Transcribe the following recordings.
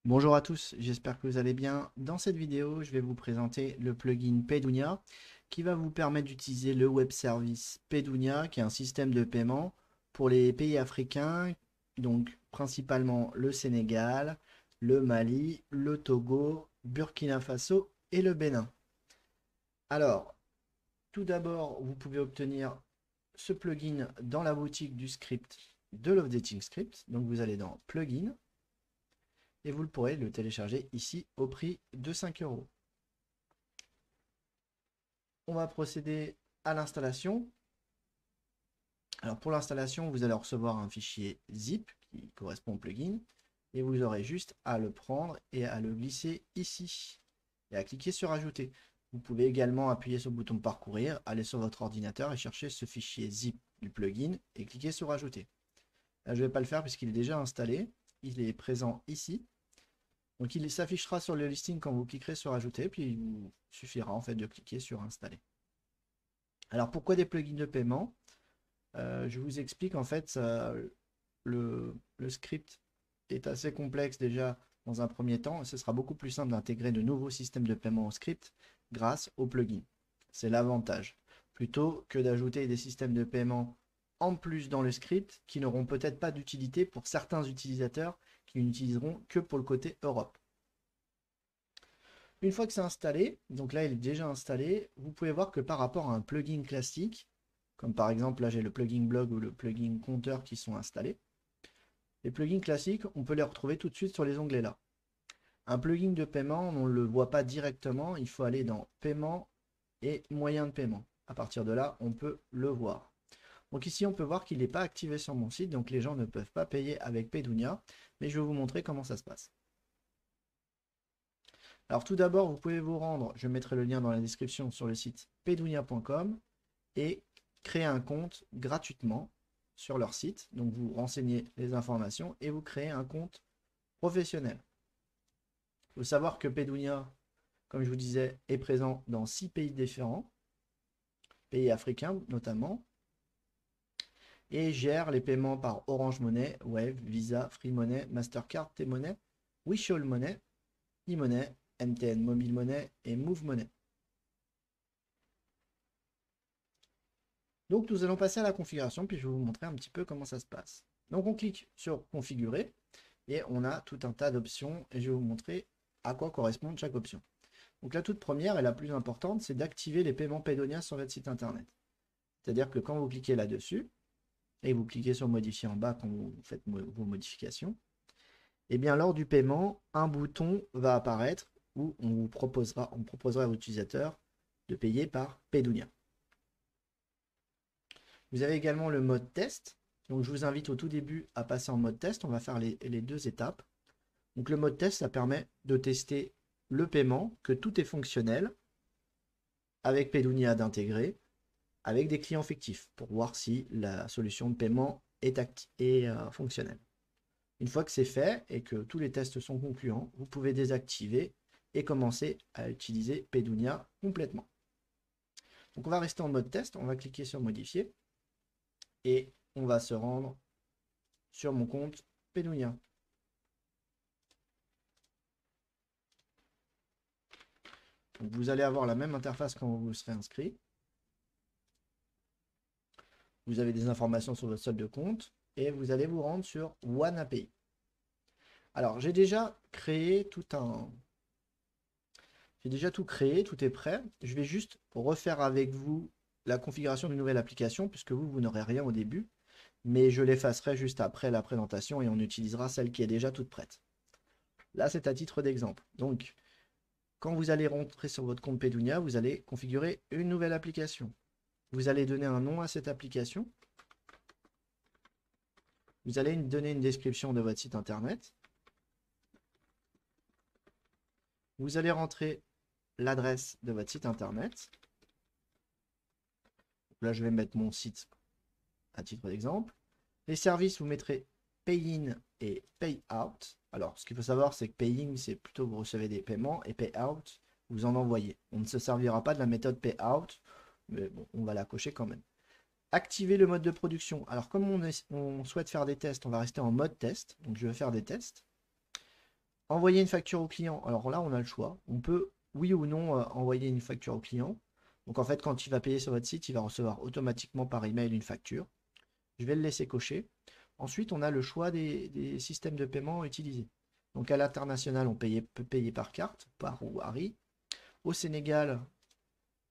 Bonjour à tous, j'espère que vous allez bien. Dans cette vidéo, je vais vous présenter le plugin Paydunia qui va vous permettre d'utiliser le web service Paydunia, qui est un système de paiement pour les pays africains, donc principalement le Sénégal, le Mali, le Togo, Burkina Faso et le Bénin. Alors, tout d'abord, vous pouvez obtenir ce plugin dans la boutique du script de Love Dating Script. Donc vous allez dans Plugin et vous pourrez le télécharger ici au prix de 5 euros. On va procéder à l'installation. Alors pour l'installation, vous allez recevoir un fichier zip qui correspond au plugin et vous aurez juste à le prendre et à le glisser ici et à cliquer sur ajouter. Vous pouvez également appuyer sur le bouton parcourir, aller sur votre ordinateur et chercher ce fichier zip du plugin et cliquer sur ajouter. Là, je ne vais pas le faire puisqu'il est déjà installé, il est présent ici. Donc il s'affichera sur le listing quand vous cliquerez sur ajouter, puis il vous suffira en fait de cliquer sur installer. Alors pourquoi des plugins de paiement? Je vous explique en fait, le script est assez complexe déjà dans un premier temps, et ce sera beaucoup plus simple d'intégrer de nouveaux systèmes de paiement au script grâce aux plugins. C'est l'avantage. Plutôt que d'ajouter des systèmes de paiement en plus dans le script qui n'auront peut-être pas d'utilité pour certains utilisateurs qui n'utiliseront que pour le côté Europe. Une fois que c'est installé, donc là il est déjà installé, vous pouvez voir que par rapport à un plugin classique, comme par exemple là j'ai le plugin blog ou le plugin compteur qui sont installés, les plugins classiques on peut les retrouver tout de suite sur les onglets là. Un plugin de paiement, on ne le voit pas directement, il faut aller dans paiement et moyens de paiement. À partir de là, on peut le voir. Donc ici, on peut voir qu'il n'est pas activé sur mon site, donc les gens ne peuvent pas payer avec Paydunia, mais je vais vous montrer comment ça se passe. Alors tout d'abord, vous pouvez vous rendre, je mettrai le lien dans la description sur le site paydunia.com et créer un compte gratuitement sur leur site. Donc vous renseignez les informations et vous créez un compte professionnel. Il faut savoir que Paydunia, comme je vous disais, est présent dans 6 pays différents, pays africains notamment, et gère les paiements par Orange Money, Wave, Visa, Free Money, Mastercard, T-Money, Wish All Money, e-Money, MTN Mobile Money et Move Money. Donc nous allons passer à la configuration, puis je vais vous montrer un petit peu comment ça se passe. Donc on clique sur configurer et on a tout un tas d'options et je vais vous montrer à quoi correspond chaque option. Donc la toute première et la plus importante, c'est d'activer les paiements Paydonia sur votre site internet. C'est-à-dire que quand vous cliquez là-dessus, et vous cliquez sur modifier en bas quand vous faites vos modifications, et bien lors du paiement, un bouton va apparaître où on proposera à vos utilisateurs de payer par Paydunia. Vous avez également le mode test. Donc je vous invite au tout début à passer en mode test. On va faire les deux étapes. Donc le mode test, ça permet de tester le paiement, que tout est fonctionnel, avec Paydunia d'intégrer, avec des clients fictifs, pour voir si la solution de paiement est fonctionnelle. Une fois que c'est fait et que tous les tests sont concluants, vous pouvez désactiver et commencer à utiliser Paydunia complètement. Donc on va rester en mode test, on va cliquer sur modifier et on va se rendre sur mon compte Paydunia. Donc vous allez avoir la même interface quand vous serez inscrit. Vous avez des informations sur votre solde de compte et vous allez vous rendre sur One API. Alors j'ai déjà créé j'ai déjà tout créé, tout est prêt. Je vais juste refaire avec vous la configuration d'une nouvelle application puisque vous n'aurez rien au début, mais je l'effacerai juste après la présentation et on utilisera celle qui est déjà toute prête. Là, c'est à titre d'exemple. Donc, quand vous allez rentrer sur votre compte Paydunia, vous allez configurer une nouvelle application. Vous allez donner un nom à cette application. Vous allez donner une description de votre site internet. Vous allez rentrer l'adresse de votre site internet. Là, je vais mettre mon site à titre d'exemple. Les services, vous mettrez Pay-in et Pay-out. Alors, ce qu'il faut savoir, c'est que Pay-in, c'est plutôt que vous recevez des paiements, et Pay-out, vous en envoyez. On ne se servira pas de la méthode Pay-out, mais bon, on va la cocher quand même. Activer le mode de production. Alors, comme on souhaite faire des tests, on va rester en mode test. Donc, je vais faire des tests. Envoyer une facture au client. Alors là, on a le choix. On peut, oui ou non, envoyer une facture au client. Donc en fait, quand il va payer sur votre site, il va recevoir automatiquement par email une facture. Je vais le laisser cocher. Ensuite, on a le choix des systèmes de paiement utilisés. Donc à l'international, peut payer par carte, par Wari. Au Sénégal,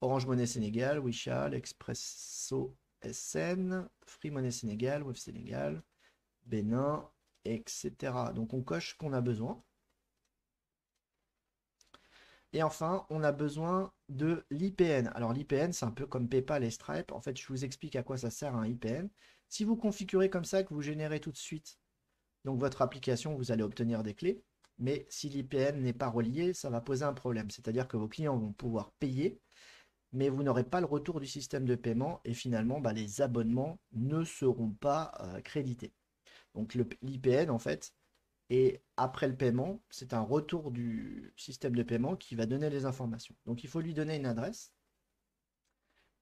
Orange Money Sénégal, Wishal, Expresso SN, Free Money Sénégal, Web Sénégal, Bénin, etc. Donc on coche ce qu'on a besoin. Et enfin, on a besoin de l'IPN. Alors l'IPN, c'est un peu comme PayPal et Stripe. En fait, je vous explique à quoi ça sert un IPN. Si vous configurez comme ça, que vous générez tout de suite donc votre application, vous allez obtenir des clés. Mais si l'IPN n'est pas relié, ça va poser un problème. C'est-à-dire que vos clients vont pouvoir payer, mais vous n'aurez pas le retour du système de paiement et finalement, les abonnements ne seront pas crédités. Donc l'IPN, en fait, et après le paiement, c'est un retour du système de paiement qui va donner les informations. Donc il faut lui donner une adresse.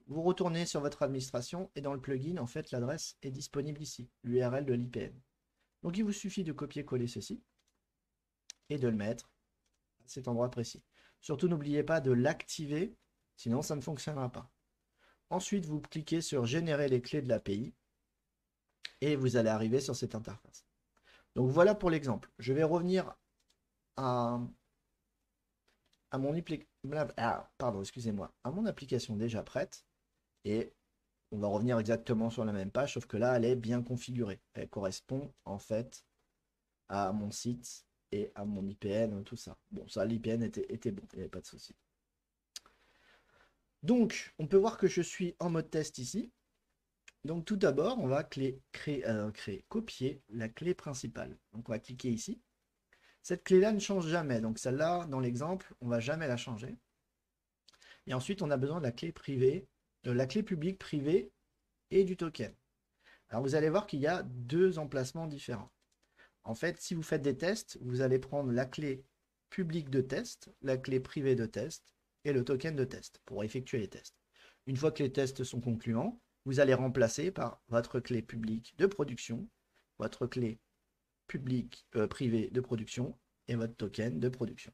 Vous retournez sur votre administration et dans le plugin, en fait, l'adresse est disponible ici, l'URL de l'IPN. Donc il vous suffit de copier-coller ceci et de le mettre à cet endroit précis. Surtout n'oubliez pas de l'activer, sinon ça ne fonctionnera pas. Ensuite, vous cliquez sur générer les clés de l'API et vous allez arriver sur cette interface. Donc voilà pour l'exemple. Je vais revenir à mon à mon application déjà prête et on va revenir exactement sur la même page, sauf que là, elle est bien configurée. Elle correspond en fait à mon site et à mon IPN, tout ça. Bon, ça, l'IPN était bon, il n'y avait pas de souci. Donc, on peut voir que je suis en mode test ici. Donc, tout d'abord, on va copier la clé principale. Donc, on va cliquer ici. Cette clé-là ne change jamais. Donc, celle-là, dans l'exemple, on ne va jamais la changer. Et ensuite, on a besoin de la clé privée, de la clé publique privée et du token. Alors, vous allez voir qu'il y a deux emplacements différents. En fait, si vous faites des tests, vous allez prendre la clé publique de test, la clé privée de test et le token de test pour effectuer les tests. Une fois que les tests sont concluants, vous allez remplacer par votre clé publique de production, votre clé publique privée de production et votre token de production.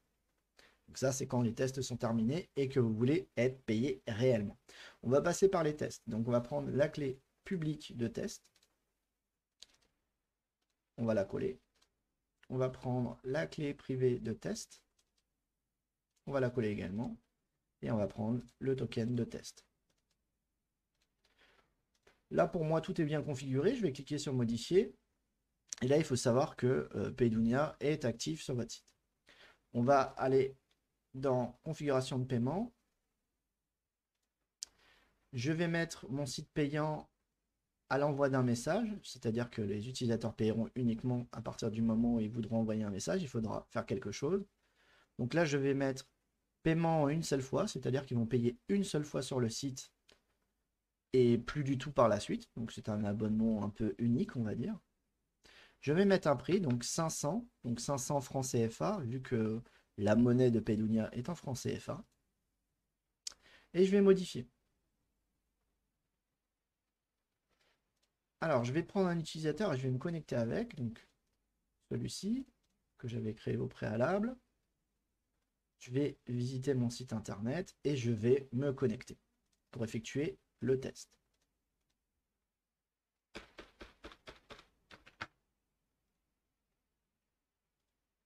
Donc ça, c'est quand les tests sont terminés et que vous voulez être payé réellement. On va passer par les tests. Donc on va prendre la clé publique de test. On va la coller. On va prendre la clé privée de test. On va la coller également. Et on va prendre le token de test. Là, pour moi, tout est bien configuré. Je vais cliquer sur modifier. Et là, il faut savoir que Paydunia est actif sur votre site. On va aller dans configuration de paiement. Je vais mettre mon site payant à l'envoi d'un message, c'est-à-dire que les utilisateurs paieront uniquement à partir du moment où ils voudront envoyer un message. Il faudra faire quelque chose. Donc là, je vais mettre paiement une seule fois, c'est-à-dire qu'ils vont payer une seule fois sur le site et plus du tout par la suite. Donc c'est un abonnement un peu unique, on va dire. Je vais mettre un prix, donc 500 francs CFA, vu que la monnaie de Paydunia est en francs CFA. Et je vais modifier. Alors, je vais prendre un utilisateur et je vais me connecter avec, donc celui-ci, que j'avais créé au préalable. Je vais visiter mon site internet et je vais me connecter pour effectuer le test.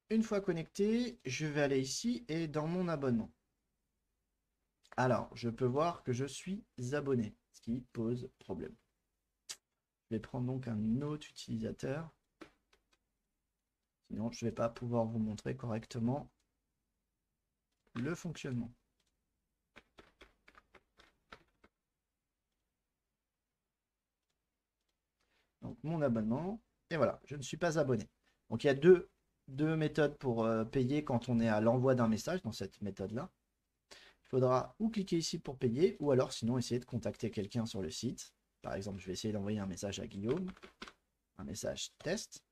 Une fois connecté, je vais aller ici et dans mon abonnement. Alors, je peux voir que je suis abonné, ce qui pose problème. Je vais prendre donc un autre utilisateur. Sinon, je ne vais pas pouvoir vous montrer correctement le fonctionnement. Donc, mon abonnement. Et voilà, je ne suis pas abonné. Donc, il y a deux méthodes pour payer quand on est à l'envoi d'un message dans cette méthode-là. Il faudra ou cliquer ici pour payer, ou alors sinon essayer de contacter quelqu'un sur le site. Par exemple, je vais essayer d'envoyer un message à Guillaume, un message test.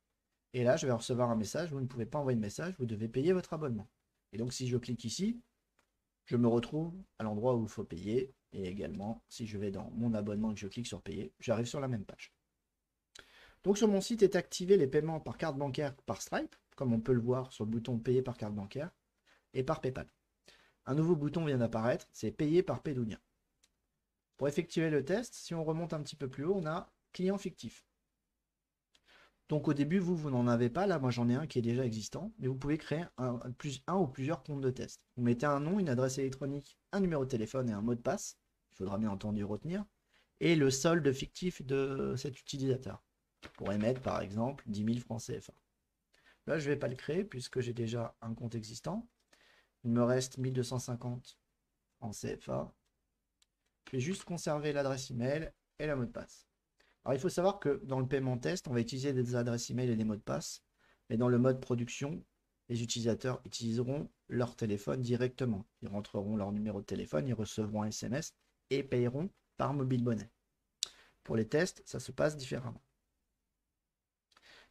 Et là, je vais recevoir un message, vous ne pouvez pas envoyer de message, vous devez payer votre abonnement. Et donc, si je clique ici, je me retrouve à l'endroit où il faut payer. Et également, si je vais dans mon abonnement et que je clique sur payer, j'arrive sur la même page. Donc sur mon site est activé les paiements par carte bancaire par Stripe, comme on peut le voir sur le bouton payer par carte bancaire, et par PayPal. Un nouveau bouton vient d'apparaître, c'est payer par Pedunia. Pour effectuer le test, si on remonte un petit peu plus haut, on a client fictif. Donc au début, vous n'en avez pas, là moi j'en ai un qui est déjà existant, mais vous pouvez créer un ou plusieurs comptes de test. Vous mettez un nom, une adresse électronique, un numéro de téléphone et un mot de passe, il faudra bien entendu retenir, et le solde fictif de cet utilisateur. Vous pourrez mettre par exemple 10 000 francs CFA. Là je ne vais pas le créer puisque j'ai déjà un compte existant. Il me reste 1250 en CFA. Je vais juste conserver l'adresse email et le mot de passe. Alors il faut savoir que dans le paiement test, on va utiliser des adresses email et des mots de passe, mais dans le mode production, les utilisateurs utiliseront leur téléphone directement. Ils rentreront leur numéro de téléphone, ils recevront un SMS et payeront par mobile money. Pour les tests, ça se passe différemment.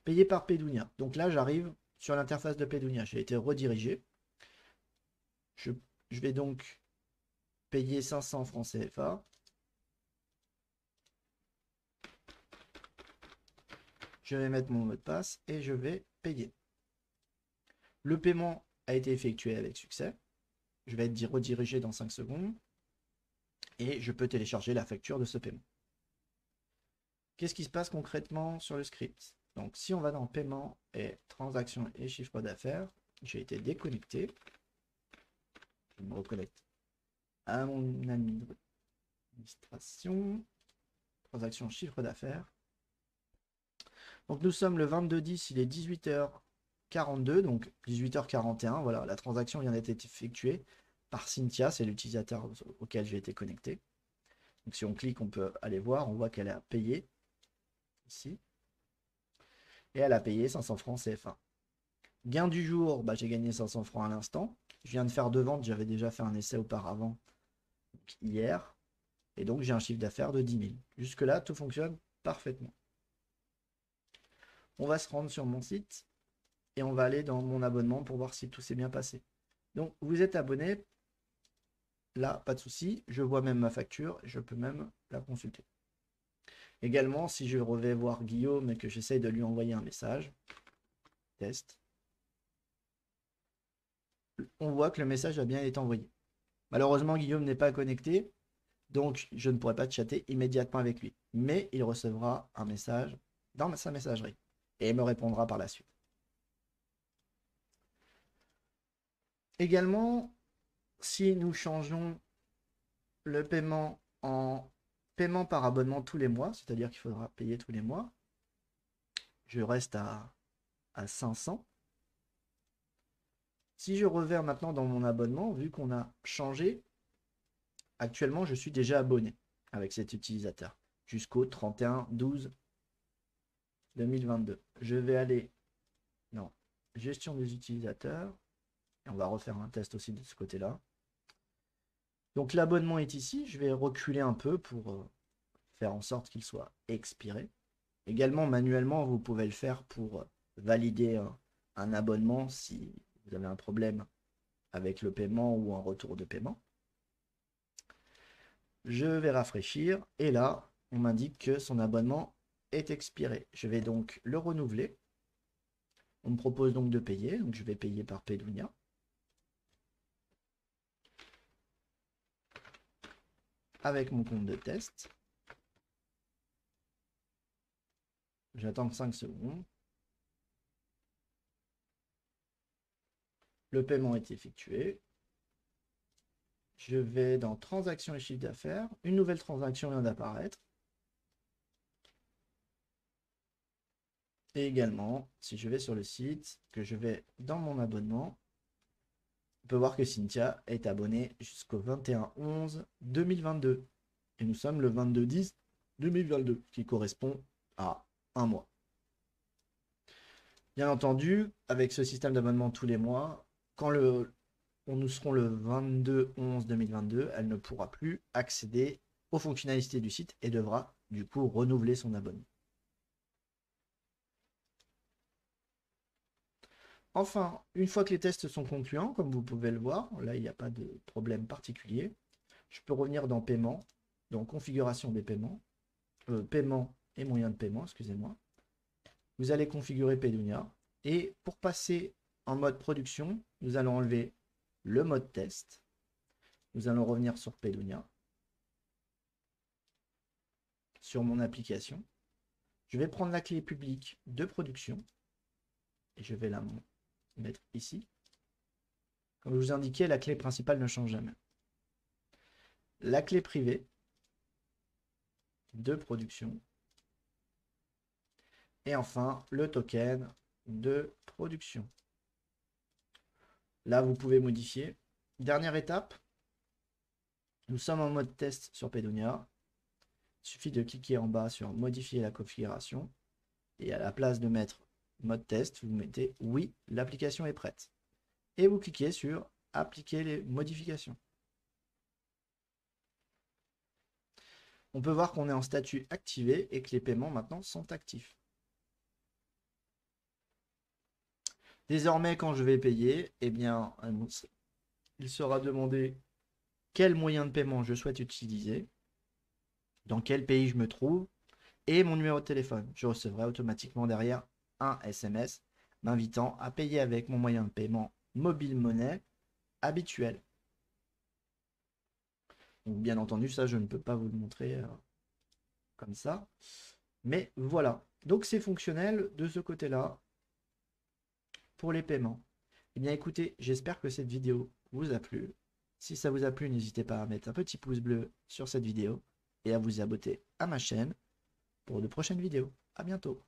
Payer par Pedunia. Donc là, j'arrive sur l'interface de Pedunia. J'ai été redirigé. Je vais donc payer 500 francs CFA. Je vais mettre mon mot de passe et je vais payer. Le paiement a été effectué avec succès. Je vais être redirigé dans 5 secondes et je peux télécharger la facture de ce paiement. Qu'est-ce qui se passe concrètement sur le script? Donc si on va dans paiement et transactions et chiffre d'affaires, j'ai été déconnecté. Je me reconnecte à mon administration, transactions chiffre d'affaires. Donc nous sommes le 22/10, il est 18h42, donc 18h41, voilà, la transaction vient d'être effectuée par Cynthia, c'est l'utilisateur auquel j'ai été connecté. Donc si on clique, on peut aller voir, on voit qu'elle a payé, ici, et elle a payé 500 francs CFA. Gain du jour, bah, j'ai gagné 500 francs à l'instant, je viens de faire 2 ventes, j'avais déjà fait un essai auparavant, donc hier, et donc j'ai un chiffre d'affaires de 10 000. Jusque là, tout fonctionne parfaitement. On va se rendre sur mon site et on va aller dans mon abonnement pour voir si tout s'est bien passé. Donc vous êtes abonné, là pas de souci, je vois même ma facture, je peux même la consulter. Également, si je vais voir Guillaume et que j'essaye de lui envoyer un message, test, on voit que le message a bien été envoyé. Malheureusement, Guillaume n'est pas connecté, donc je ne pourrai pas chatter immédiatement avec lui. Mais il recevra un message dans sa messagerie et il me répondra par la suite. Également, si nous changeons le paiement en paiement par abonnement tous les mois, c'est-à-dire qu'il faudra payer tous les mois, je reste à 500. Si je reviens maintenant dans mon abonnement, vu qu'on a changé, actuellement je suis déjà abonné avec cet utilisateur jusqu'au 31/12/2022. Je vais aller dans gestion des utilisateurs et on va refaire un test aussi de ce côté-là. Donc l'abonnement est ici, je vais reculer un peu pour faire en sorte qu'il soit expiré. Également, manuellement, vous pouvez le faire pour valider un abonnement si vous avez un problème avec le paiement ou un retour de paiement. Je vais rafraîchir et là, on m'indique que son abonnement est expiré. Je vais donc le renouveler. On me propose donc de payer, donc je vais payer par Pedunia. Avec mon compte de test. J'attends 5 secondes. Le paiement est effectué. Je vais dans transactions et chiffre d'affaires. Une nouvelle transaction vient d'apparaître. Et également, si je vais sur le site, que je vais dans mon abonnement, on peut voir que Cynthia est abonnée jusqu'au 21/11/2022. Et nous sommes le 22/10/2022, qui correspond à un mois. Bien entendu, avec ce système d'abonnement tous les mois, quand nous serons le 22/11/2022, elle ne pourra plus accéder aux fonctionnalités du site et devra du coup renouveler son abonnement. Enfin, une fois que les tests sont concluants, comme vous pouvez le voir, là il n'y a pas de problème particulier, je peux revenir dans paiement, donc configuration des paiements, paiement et moyens de paiement, excusez-moi. vous allez configurer Pedunia. Et pour passer en mode production, nous allons enlever le mode test. Nous allons revenir sur Pedunia, sur mon application. Je vais prendre la clé publique de production et je vais la mettre ici. Comme je vous indiquais, la clé principale ne change jamais. La clé privée de production. Et enfin, le token de production. Là, vous pouvez modifier. Dernière étape. Nous sommes en mode test sur Pedunia. Il suffit de cliquer en bas sur modifier la configuration. Et à la place de mettre mode test, vous mettez oui, l'application est prête. Et vous cliquez sur appliquer les modifications. On peut voir qu'on est en statut activé et que les paiements maintenant sont actifs. Désormais, quand je vais payer, eh bien, il sera demandé quel moyen de paiement je souhaite utiliser, dans quel pays je me trouve, et mon numéro de téléphone. Je recevrai automatiquement derrière un SMS m'invitant à payer avec mon moyen de paiement mobile monnaie habituel. Donc, bien entendu, ça, je ne peux pas vous le montrer comme ça. Mais voilà. Donc, c'est fonctionnel de ce côté-là pour les paiements. Eh bien, écoutez, j'espère que cette vidéo vous a plu. Si ça vous a plu, n'hésitez pas à mettre un petit pouce bleu sur cette vidéo et à vous abonner à ma chaîne pour de prochaines vidéos. À bientôt.